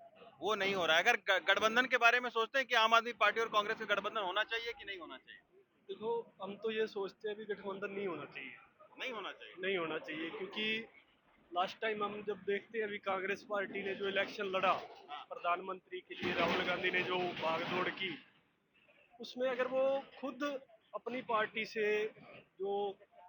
वो नहीं हो रहा है। अगर गठबंधन के बारे में सोचते हैं कि आम आदमी पार्टी और कांग्रेस का गठबंधन होना चाहिए कि नहीं होना चाहिए? देखो, हम तो ये सोचते हैं भी गठबंधन नहीं होना चाहिए। नहीं होना चाहिए। नहीं होना चाहिए, क्योंकि लास्ट टाइम हम जब देखते हैं अभी कांग्रेस पार्टी ने जो इलेक्शन लड़ा प्रधानमंत्री के लिए, राहुल गांधी ने जो भागदौड़ की, उसमें अगर वो खुद अपनी पार्टी से जो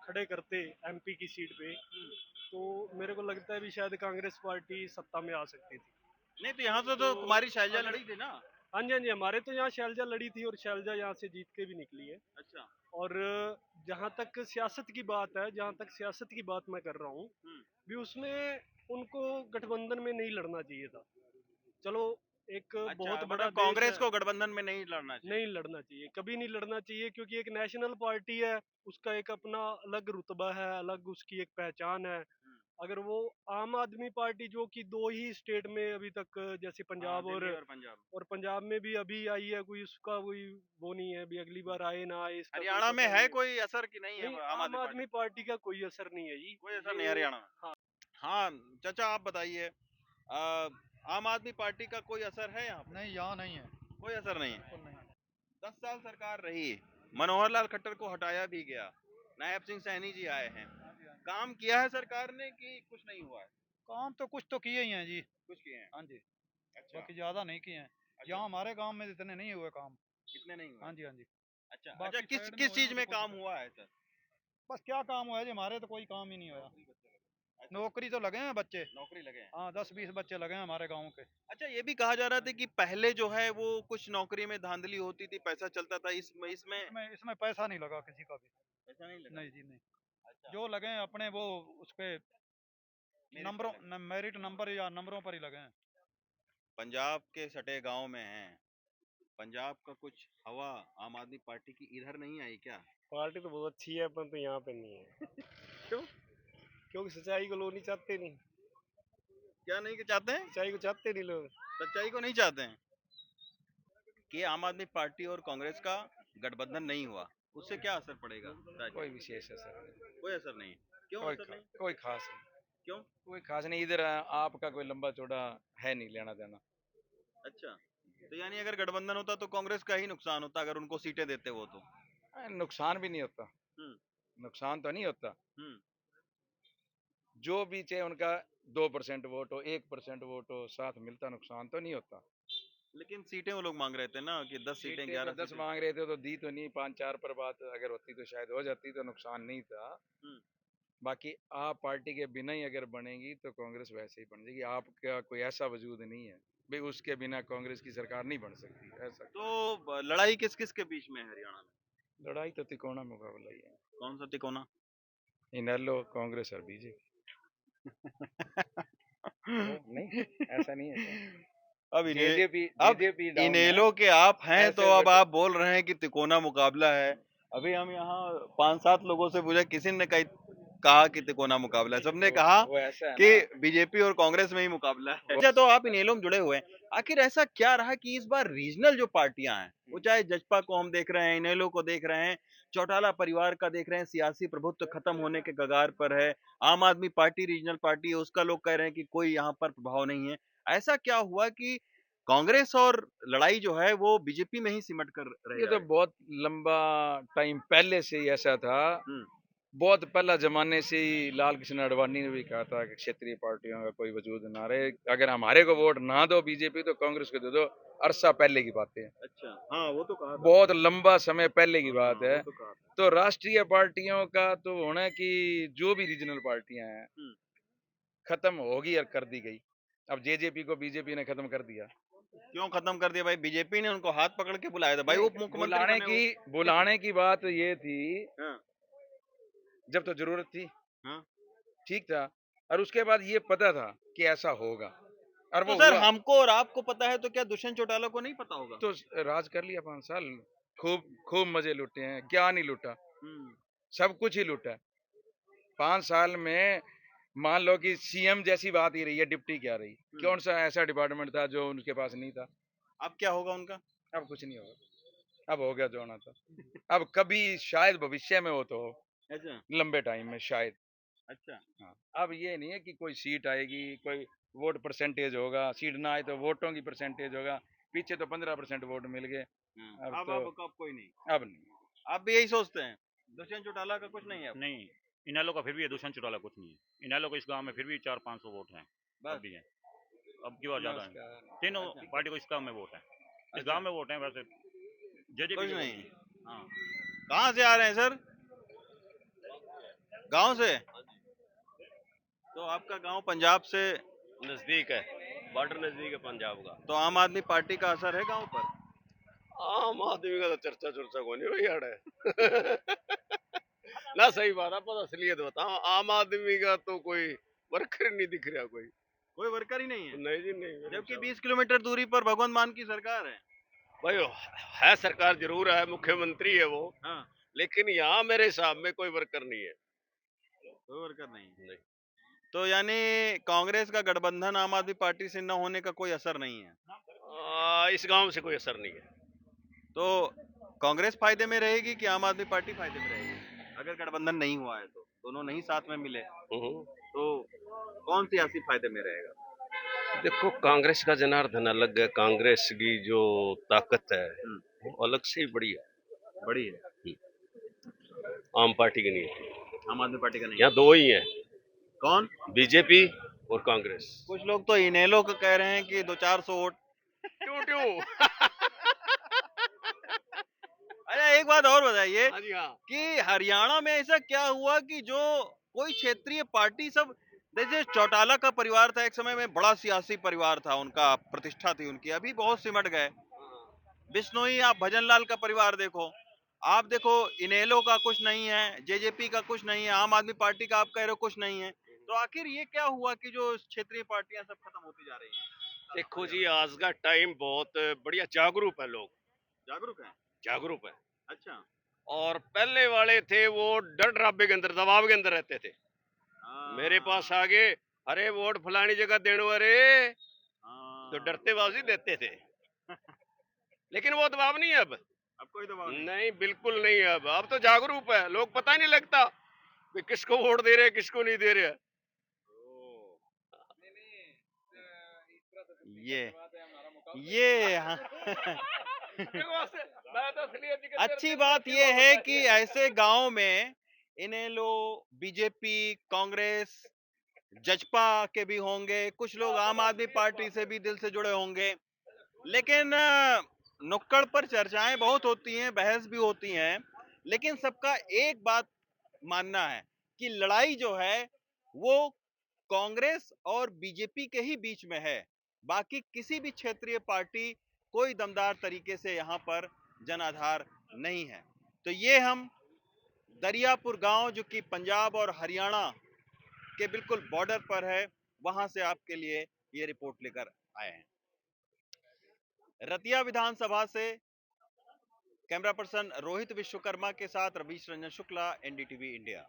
खड़े करते एमपी की सीट पे, तो मेरे को लगता है भी शायद कांग्रेस पार्टी सत्ता में आ सकती थी। नहीं तो यहाँ से तो कुमारी शैलजा लड़ी थी ना? हाँ जी, हाँ जी, हमारे तो यहाँ शैलजा लड़ी थी और शैलजा यहाँ से जीत के भी निकली है। अच्छा। और जहाँ तक सियासत की बात है, जहाँ तक सियासत की बात मैं कर रहा हूँ, भी उसमें उनको गठबंधन में नहीं लड़ना चाहिए था। चलो एक बहुत बड़ा कांग्रेस को गठबंधन में नहीं लड़ना चाहिए। नहीं लड़ना चाहिए, कभी नहीं लड़ना चाहिए, क्योंकि एक नेशनल पार्टी है, उसका एक अपना अलग रुतबा है, अलग उसकी एक पहचान है। अगर वो आम आदमी पार्टी जो कि 2 ही स्टेट में अभी तक, जैसे पंजाब और पंजाब में भी अभी आई है, कोई उसका कोई वो नहीं है भी अगली बार आए ना आए। हरियाणा में है कोई असर कि नहीं है? आम आदमी पार्टी का कोई असर नहीं है जी, कोई असर नहीं हरियाणा में। हाँ चाचा आप बताइए आम आदमी पार्टी का कोई असर है यहाँ पर? नहीं, यहाँ नहीं है, कोई असर नहीं है। बिल्कुल नहीं। 10 साल सरकार रही, मनोहर लाल खट्टर को हटाया भी गया, नायब सिंह सैनी जी आए हैं, काम किया है सरकार ने कि कुछ नहीं हुआ है? काम तो कुछ तो किए ही हैं जी, कुछ किए हैं। हाँ जी, अच्छा, बाकी ज्यादा नहीं किए हैं। यहाँ हमारे गांव में इतने नहीं हुए काम। कितने नहीं हुए? हाँ जी, हाँ जी। अच्छा बाकी अच्छा, किस साइड में किस हुए चीज हैं में तो काम कुछ- हुआ है सर? बस क्या काम हुआ है जी, हमारे तो कोई काम ही नहीं हुआ। नौकरी तो लगे हैं बच्चे, नौकरी लगे हैं। हाँ 10-20 बच्चे लगे हैं हमारे गांव के। अच्छा, ये भी कहा जा रहा था कि पहले जो है वो कुछ नौकरी में धांधली होती थी, पैसा चलता था, इसमें इसमें पैसा नहीं लगा किसी का भी। पैसा नहीं लगा। नहीं जी नहीं। जो लगे हैं अपने वो उस पे नंबरों मेरिट नंबर या नंबरों पर ही लगे हैं। पंजाब के सटे गांव में हैं, पंजाब का कुछ हवा आम आदमी पार्टी की इधर नहीं आई क्या? पार्टी तो बहुत अच्छी है, परंतु यहाँ पे नहीं है। क्यों? क्योंकि सच्चाई को लोग नहीं चाहते, नहीं क्या नहीं चाहते हैं? सच्चाई को चाहते नहीं लोग। सच्चाई को नहीं चाहते हैं कि आम आदमी पार्टी और कांग्रेस का गठबंधन नहीं हुआ, उससे क्या असर पड़ेगा? कोई विशेष असर नहीं, कोई असर नहीं। क्यों असर नहीं? कोई खास नहीं। क्यों? कोई खास नहीं, इधर आपका कोई लंबा चौड़ा है नहीं लेना देना। अच्छा, तो यानी अगर गठबंधन होता तो कांग्रेस का ही नुकसान होता अगर उनको सीटें देते हो तो? नुकसान भी नहीं होता, नुकसान तो नहीं होता। जो भी चाहे उनका 2% वोट हो, 1% वोट हो, साथ मिलता, नुकसान तो नहीं होता। लेकिन सीटें वो लोग मांग रहे थे ना कि 10 सीटें 11 10 मांग रहे थे तो दी तो नहीं, 5-4 पर बात अगर होती तो शायद हो जाती, तो नुकसान नहीं था। बाकी आप पार्टी के बिना ही अगर बनेगी तो कांग्रेस वैसे ही बन जाएगी। आपका कोई ऐसा वजूद नहीं है भाई उसके बिना कांग्रेस की सरकार नहीं बन सकती, ऐसा। तो लड़ाई किस किस के बीच में है हरियाणा में? लड़ाई तो तिकोना मुकाबला ही है। कौन सा तिकोना? इनेलो, कांग्रेस और बीजेपी। नहीं, ऐसा नहीं है। अब बीजेपी इनेलो के आप हैं तो अब आप बोल रहे हैं कि तिकोना मुकाबला है। अभी हम यहाँ 5-7 लोगों से पूछा, किसी ने कहा कि तिकोना मुकाबला है, सबने कहा कि बीजेपी और कांग्रेस में ही मुकाबला है। अच्छा, तो आप इनेलो में जुड़े हुए हैं, आखिर ऐसा क्या रहा कि इस बार रीजनल जो पार्टियां हैं, वो चाहे जजपा को हम देख रहे हैं, इनेलो को देख रहे हैं, चौटाला परिवार का देख रहे हैं, सियासी प्रभुत्व खत्म होने के कगार पर है, आम आदमी पार्टी रीजनल पार्टी है, उसका लोग कह रहे हैं कि कोई यहाँ पर प्रभाव नहीं है। ऐसा क्या हुआ कि कांग्रेस और लड़ाई जो है वो बीजेपी में ही सिमट कर रह ये तो जाए? बहुत लंबा टाइम पहले से ही ऐसा था। बहुत पहला जमाने से ही लाल कृष्ण आडवाणी ने भी कहा था कि क्षेत्रीय पार्टियों का कोई वजूद ना रहे, अगर हमारे को वोट ना दो बीजेपी तो कांग्रेस को दे दो। अरसा पहले की बातें हैं, अच्छा, हाँ वो तो कहा था। बहुत लंबा समय पहले की बात है। वो तो कहा था। तो राष्ट्रीय पार्टियों का तो होना कि जो भी रीजनल पार्टियां हैं खत्म होगी और कर दी गई। अब जेजेपी को बीजेपी ने खत्म कर दिया। क्यों खत्म कर दिया भाई? बीजेपी ने उनको हाथ पकड़ के बुलाया था भाई, उप मुख्यमंत्री बुलाने की बात ये थी जब तो जरूरत थी, ठीक था, और उसके बाद ये पता था कि ऐसा होगा, और तो वो सर हुआ। हमको और आपको पता है तो क्या दुष्यंत चौटाला को नहीं पता होगा? तो राज कर लिया 5 साल, खूब मजे लुटे हैं, क्या नहीं लूटा, सब कुछ ही लूटा। 5 साल में मान लो कि सीएम जैसी बात ही रही है, डिप्टी क्या रही, कौन सा ऐसा डिपार्टमेंट था जो उनके पास नहीं था? अब क्या होगा उनका? अब कुछ नहीं होगा, अब हो गया जो होना था। अब कभी शायद भविष्य में हो तो अच्छा, लंबे टाइम में शायद। अच्छा, हाँ, अब ये नहीं है कि कोई सीट आएगी, कोई वोट परसेंटेज होगा, सीट ना आए तो वोटों की परसेंटेज होगा। पीछे तो 15% वोट मिल गए, अब कोई नहीं, अब नहीं। आप भी यही सोचते हैं? दुष्यंत चौटाला का कुछ नहीं है? नहीं, इनेलो का फिर भी है, दुष्यंत चौटाला कुछ नहीं है। इनेलो को इस गांव में फिर भी 400-500 वोट हैं, अब भी हैं, अब की बार ज्यादा है। तीनों पार्टी को इस गांव में वोट है, इस गांव में वोट है, वैसे जेजेपी कुछ नहीं। हाँ, कहाँ से आ रहे हैं सर? गांव से? तो आपका गांव पंजाब से नजदीक है, बॉर्डर नजदीक है पंजाब का। तो आम आदमी पार्टी का असर है गांव पर? आम आदमी का तो चर्चा को नहीं हुई यार ना सही बात है, पर असलियत बताओ, आम आदमी का तो कोई वर्कर नहीं दिख रहा, कोई वर्कर ही नहीं है? नहीं जी नहीं। जबकि 20 किलोमीटर दूरी पर भगवंत मान की सरकार है। भाई है, सरकार जरूर है, मुख्यमंत्री है वो, लेकिन यहाँ मेरे हिसाब में कोई वर्कर नहीं है। कोई वर्कर नहीं। तो यानी कांग्रेस का गठबंधन आम आदमी पार्टी से न होने का कोई असर नहीं है? इस गांव से कोई असर नहीं है। तो कांग्रेस फायदे में रहेगी कि आम आदमी पार्टी फायदे में रहेगी अगर गठबंधन नहीं हुआ है? तो दोनों नहीं साथ में मिले तो कौन सियासी फायदे में रहेगा? देखो कांग्रेस का जनार्दन अलग है, कांग्रेस की जो ताकत है वो अलग से ही बड़ी है। बड़ी है, आम पार्टी की नहीं है, आम आदमी पार्टी का नहीं। यहाँ दो ही है, कौन? बीजेपी और कांग्रेस। कुछ लोग तो इनेलो को कह रहे हैं कि 200-400 वोट। क्यों अच्छा एक बात और बताइए हाँ जी हाँ। कि हरियाणा में ऐसा क्या हुआ कि जो कोई क्षेत्रीय पार्टी सब, जैसे चौटाला का परिवार था एक समय में, बड़ा सियासी परिवार था, उनका प्रतिष्ठा थी उनकी, अभी बहुत सिमट गए। बिश्नोई आप भजनलाल का परिवार देखो, आप देखो इनेलो का कुछ नहीं है, जेजेपी का कुछ नहीं है, आम आदमी पार्टी का आप कह रहे हो कुछ नहीं है, तो आखिर ये क्या हुआ कि जो क्षेत्रीय पार्टियां सब खत्म होती जा रही हैं? देखो जी आज का टाइम बहुत बढ़िया, जागरूक है लोग, जागरूक है। अच्छा। और पहले वाले थे वो डर डराबे के अंदर, दबाव के अंदर रहते थे। मेरे पास आगे अरे वोट फलानी जगह देने वाले तो डरते बाजी देते थे लेकिन वो दबाव नहीं है अब कोई दबाव नहीं, बिल्कुल नहीं है अब तो जागरूक है लोग, पता नहीं लगता कि किसको वोट दे रहे हैं किसको नहीं दे रहे हैं। ये हाँ। अच्छी बात ये है कि ऐसे गांव में इनेलो, बीजेपी, कांग्रेस, जजपा के भी होंगे, कुछ लोग आम आदमी पार्टी से भी दिल से जुड़े होंगे, लेकिन नुक्कड़ पर चर्चाएं बहुत होती हैं, बहस भी होती हैं, लेकिन सबका एक बात मानना है कि लड़ाई जो है वो कांग्रेस और बीजेपी के ही बीच में है। बाकी किसी भी क्षेत्रीय पार्टी कोई दमदार तरीके से यहाँ पर जनाधार नहीं है। तो ये हम दरियापुर गांव जो कि पंजाब और हरियाणा के बिल्कुल बॉर्डर पर है, वहां से आपके लिए ये रिपोर्ट लेकर आए हैं। रतिया विधानसभा से कैमरा पर्सन रोहित विश्वकर्मा के साथ रवीश रंजन शुक्ला, एनडीटीवी इंडिया।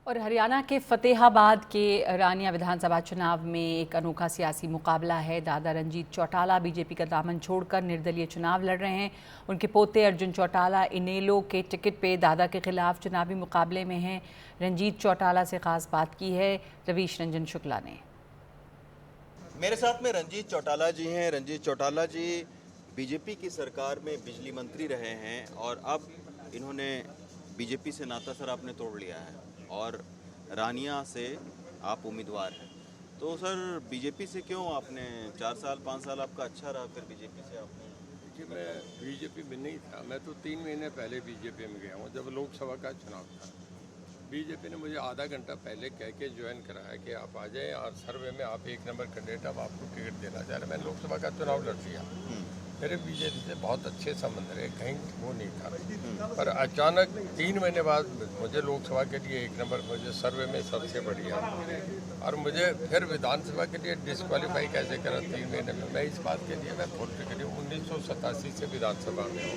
और हरियाणा के फतेहाबाद के रानिया विधानसभा चुनाव में एक अनोखा सियासी मुकाबला है। दादा रंजीत चौटाला बीजेपी का दामन छोड़कर निर्दलीय चुनाव लड़ रहे हैं। उनके पोते अर्जुन चौटाला इनेलो के टिकट पे दादा के खिलाफ चुनावी मुकाबले में हैं। रंजीत चौटाला से खास बात की है रवीश रंजन शुक्ला ने। मेरे साथ में रंजीत चौटाला जी हैं। रंजीत चौटाला जी बीजेपी की सरकार में बिजली मंत्री रहे हैं और अब इन्होंने बीजेपी से नाता सर आपने तोड़ लिया है और रानिया से आप उम्मीदवार हैं। तो सर बीजेपी से क्यों आपने 4 साल 5 साल आपका अच्छा रहा, फिर बीजेपी से आपने? देखिए मैं बीजेपी में नहीं था, मैं तो 3 महीने पहले बीजेपी में गया हूँ जब लोकसभा का चुनाव था। बीजेपी ने मुझे आधा घंटा पहले कह के ज्वाइन कराया कि आप आ जाएं और सर्वे में आप 1 नंबर कैंडिडेट, अब आपको टिकट देना चाह रहे। मैंने लोकसभा का चुनाव लड़ लिया। मेरे बीजेपी से बहुत अच्छे संबंध रहे, कहीं वो नहीं था, पर अचानक 3 महीने बाद मुझे लोकसभा के लिए 1 नंबर, मुझे सर्वे में सबसे बढ़िया, और मुझे फिर विधानसभा के लिए डिस्क्वालीफाई कैसे करा 3 महीने में। मैं इस बात के लिए मैं पॉलिटिकली 1987 से विधानसभा में हूँ।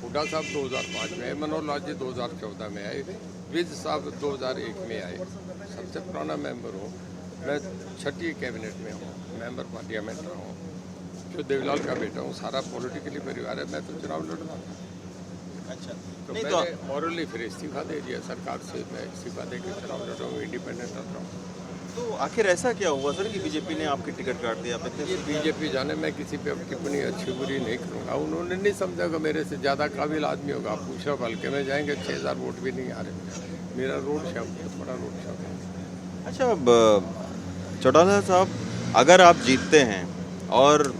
हुड्डा साहब 2005 में आए, मनोहर लाल जी 2014 में आए, विज साहब 2001 में आए, सबसे पुराना मेंबर हूँ। मैं 6ठी कैबिनेट में हूँ, मेंबर पार्लियामेंट रहा हूँ, जो देवलाल का बेटा हूँ, सारा पॉलिटिकली परिवार है। मैं तो चुनाव लड़ रहा था। अच्छा, तो मैंने मॉरली फिर इस्तीफा दे दिया सरकार से, मैं इस्तीफा दे के चुनाव लड़ रहा हूँ, इंडिपेंडेंट लड़ रहा हूँ। तो आखिर ऐसा क्या हुआ सर कि बीजेपी ने आपकी टिकट काट दिया? ये बीजेपी जाने, मैं किसी पे अब टिप्पणी अच्छी बुरी नहीं करूँगा। उन्होंने नहीं समझा कि मेरे से ज़्यादा काबिल आदमी होगा। आप पूछ रहे हो हल्के में जाएंगे 6000 वोट भी नहीं आ रहे। मेरा रोड शो बहुत बड़ा रोड शो है। अच्छा चौटाला साहब, अगर आप जीतते हैं और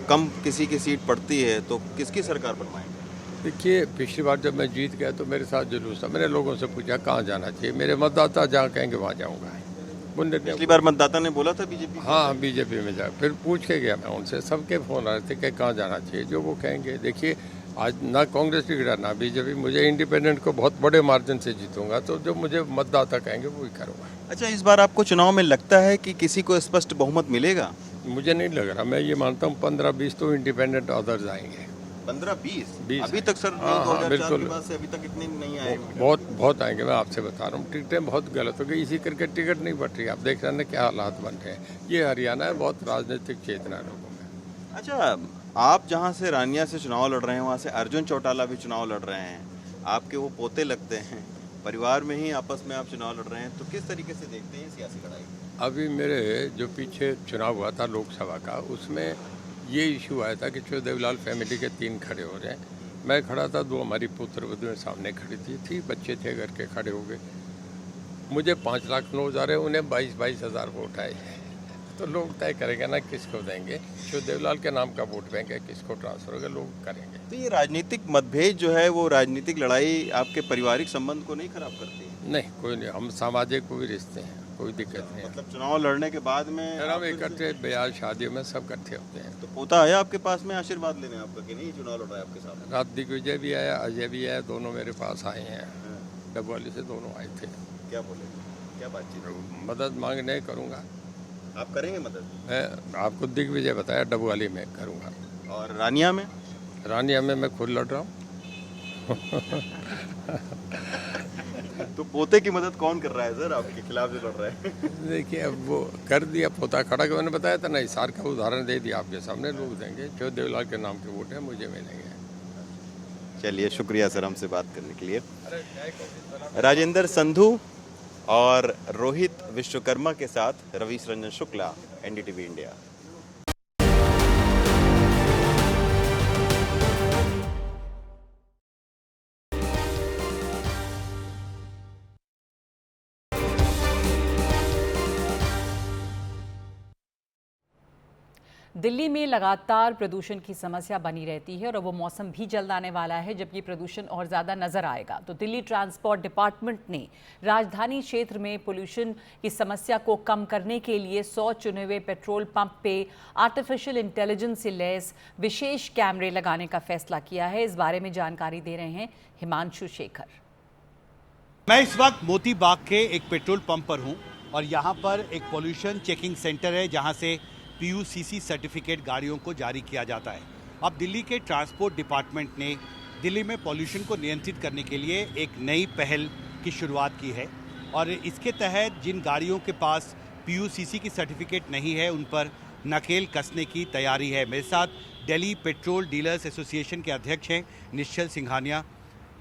कम किसी की सीट पड़ती है तो किसकी सरकार बनवाएंगे? देखिए पिछली बार जब मैं जीत गया तो मेरे साथ जुलूस था। मैंने लोगों से पूछा कहाँ जाना चाहिए, मेरे मतदाता जहाँ कहेंगे वहाँ जाऊँगा। पिछली बार मतदाता ने बोला था बीजेपी? हाँ, बीजेपी में जा, फिर पूछ के गया मैं उनसे, सबके फोन आ रहे थे कि कहाँ जाना चाहिए, जो वो कहेंगे। देखिए आज ना कांग्रेस टिकट ना बीजेपी, मुझे इंडिपेंडेंट को बहुत बड़े मार्जिन से जीतूंगा, तो जो मुझे मतदाता कहेंगे वो ही करूँगा। अच्छा, इस बार आपको चुनाव में लगता है कि किसी को स्पष्ट बहुमत मिलेगा? मुझे नहीं लग रहा। मैं ये मानता हूँ 15-20 तो इंडिपेंडेंट अदर्स आएंगे। 15-20 अभी तक सर? हाँ, बिल्कुल से अभी तक इतने नहीं आए। बहुत आएंगे, मैं आपसे बता रहा हूँ। टिकटें बहुत गलत हो गई, इसी करके टिकट नहीं बढ़ रही। आप देख रहे हैं क्या हालात बन रहे हैं। ये हरियाणा है, बहुत राजनीतिक चेतना लोगों में। अच्छा, आप जहाँ से रानिया से चुनाव लड़ रहे हैं वहाँ से अर्जुन चौटाला भी चुनाव लड़ रहे हैं, आपके वो पोते लगते हैं, परिवार में ही आपस में आप चुनाव लड़ रहे हैं, तो किस तरीके से देखते हैं सियासी लड़ाई? अभी मेरे जो पीछे चुनाव हुआ था लोकसभा का, उसमें ये इशू आया था कि जो देवलाल फैमिली के 3 खड़े हो रहे हैं। मैं खड़ा था, 2 हमारी पुत्र वधू सामने खड़ी थी, बच्चे थे घर के, खड़े हो गए। मुझे 5 लाख नोट आ रहे, उन्हें 22 हज़ार वोट आए। तो लोग तय करेंगे ना किसको देंगे। जो देवलाल के नाम का वोट बैंक है, किसको ट्रांसफर होगा, लोग करेंगे। तो ये राजनीतिक मतभेद जो है वो राजनीतिक लड़ाई आपके पारिवारिक संबंध को नहीं खराब करती? नहीं, कोई नहीं, हम सामाजिक कोई रिश्ते हैं, कोई दिक्कत नहीं। मतलब चुनाव लड़ने के बाद में हम इकट्ठे, ब्याह शादियों में सब इकट्ठे होते हैं। तो पोता आया आपके पास में आशीर्वाद लेने आपका कि नहीं चुनाव लड़ रहा है आपके साथ? रात दिग्विजय भी आया, अजय भी आया, दोनों मेरे पास आए हैं। डबवाली से दोनों आए थे। क्या बोले, क्या बातचीत? मदद मांगने करूँगा। आप करेंगे मदद? मैं आपको दिग्विजय बताया, डबवाली में करूँगा। और रानिया में? रानिया में मैं खुद लड़ रहा हूँ। तो पोते की मदद कौन कर रहा है सर आपके खिलाफ जो लड़ रहा है? देखिए, अब वो कर दिया, पोता खड़ा कर, मैंने बताया था ना, हिसार का उदाहरण दे दिया आपके सामने। लोग देंगे, जो देवलाल के नाम के वोट है मुझे मिलेंगे। चलिए, शुक्रिया सर हमसे बात करने के लिए। राजेंद्र संधू और रोहित विश्वकर्मा के साथ रवीश रंजन शुक्ला, एनडीटीवी इंडिया। दिल्ली में लगातार प्रदूषण की समस्या बनी रहती है और वो मौसम भी जल्द आने वाला है जब ये प्रदूषण और ज़्यादा नज़र आएगा। तो दिल्ली ट्रांसपोर्ट डिपार्टमेंट ने राजधानी क्षेत्र में पोल्यूशन की समस्या को कम करने के लिए 100 चुने हुए पेट्रोल पंप पे आर्टिफिशियल इंटेलिजेंस से लैस विशेष कैमरे लगाने का फैसला किया है। इस बारे में जानकारी दे रहे हैं हिमांशु शेखर। मैं इस वक्त मोती बाग के एक पेट्रोल पंप पर हूँ और यहाँ पर एक पोल्यूशन चेकिंग सेंटर है जहाँ से PUCC सर्टिफिकेट गाड़ियों को जारी किया जाता है। अब दिल्ली के ट्रांसपोर्ट डिपार्टमेंट ने दिल्ली में पॉल्यूशन को नियंत्रित करने के लिए एक नई पहल की शुरुआत की है और इसके तहत जिन गाड़ियों के पास PUCC की सर्टिफिकेट नहीं है उन पर नकेल कसने की तैयारी है। मेरे साथ दिल्ली पेट्रोल डीलर्स एसोसिएशन के अध्यक्ष हैं निश्चल सिंघानिया।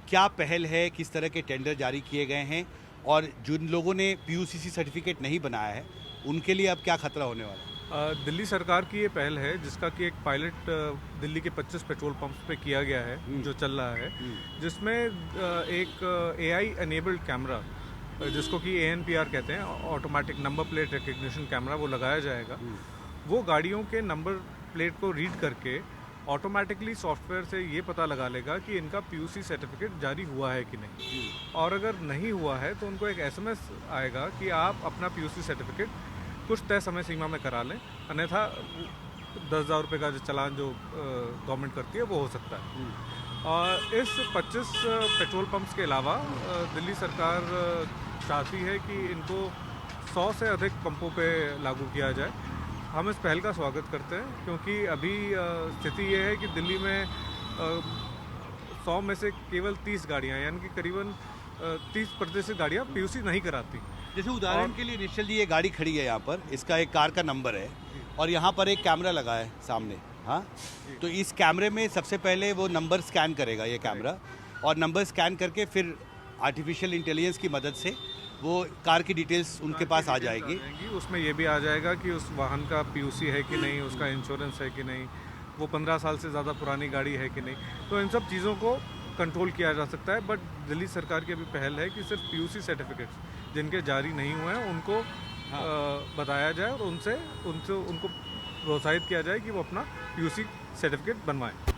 क्या पहल है, किस तरह के टेंडर जारी किए गए हैं और जिन लोगों ने PUCC सर्टिफिकेट नहीं बनाया है उनके लिए अब क्या खतरा होने वाला है? दिल्ली सरकार की ये पहल है जिसका कि एक पायलट दिल्ली के 25 पेट्रोल पंप्स पे किया गया है जो चल रहा है, जिसमें एक AI एनेबल्ड कैमरा जिसको कि ANPR कहते हैं, automatic number plate recognition camera, वो लगाया जाएगा। वो गाड़ियों के नंबर प्लेट को रीड करके ऑटोमेटिकली सॉफ्टवेयर से ये पता लगा लेगा कि इनका PUC सर्टिफिकेट जारी हुआ है कि नहीं, और अगर नहीं हुआ है तो उनको एक SMS आएगा कि आप अपना PUC सर्टिफिकेट कुछ तय समय सीमा में करा लें, अन्यथा 10,000 रुपये का जो चालान जो गवर्नमेंट करती है वो हो सकता है। और इस 25 पेट्रोल पंप्स के अलावा दिल्ली सरकार चाहती है कि इनको 100 से अधिक पंपों पे लागू किया जाए। हम इस पहल का स्वागत करते हैं क्योंकि अभी स्थिति ये है कि दिल्ली में 100 में से केवल 30 गाड़ियाँ, यानी कि करीबन 30% गाड़ियाँ PUC नहीं कराती। जैसे उदाहरण के लिए निश्चल जी, ये गाड़ी खड़ी है यहाँ पर, इसका एक कार का नंबर है और यहाँ पर एक कैमरा लगा है सामने। हाँ, तो इस कैमरे में सबसे पहले वो नंबर स्कैन करेगा ये कैमरा, और नंबर स्कैन करके फिर आर्टिफिशियल इंटेलिजेंस की मदद से वो कार की डिटेल्स उनके पास आ जाएगी। उसमें ये भी आ जाएगा कि उस वाहन का PUC है कि नहीं, उसका इंश्योरेंस है कि नहीं, वो 15 साल से ज़्यादा पुरानी गाड़ी है कि नहीं। तो इन सब चीज़ों को कंट्रोल किया जा सकता है। बट दिल्ली सरकार की अभी पहल है कि सिर्फ PUC सर्टिफिकेट्स जिनके जारी नहीं हुए हैं उनको बताया जाए और उनको प्रोत्साहित किया जाए कि वो अपना PUC सर्टिफिकेट बनवाएं।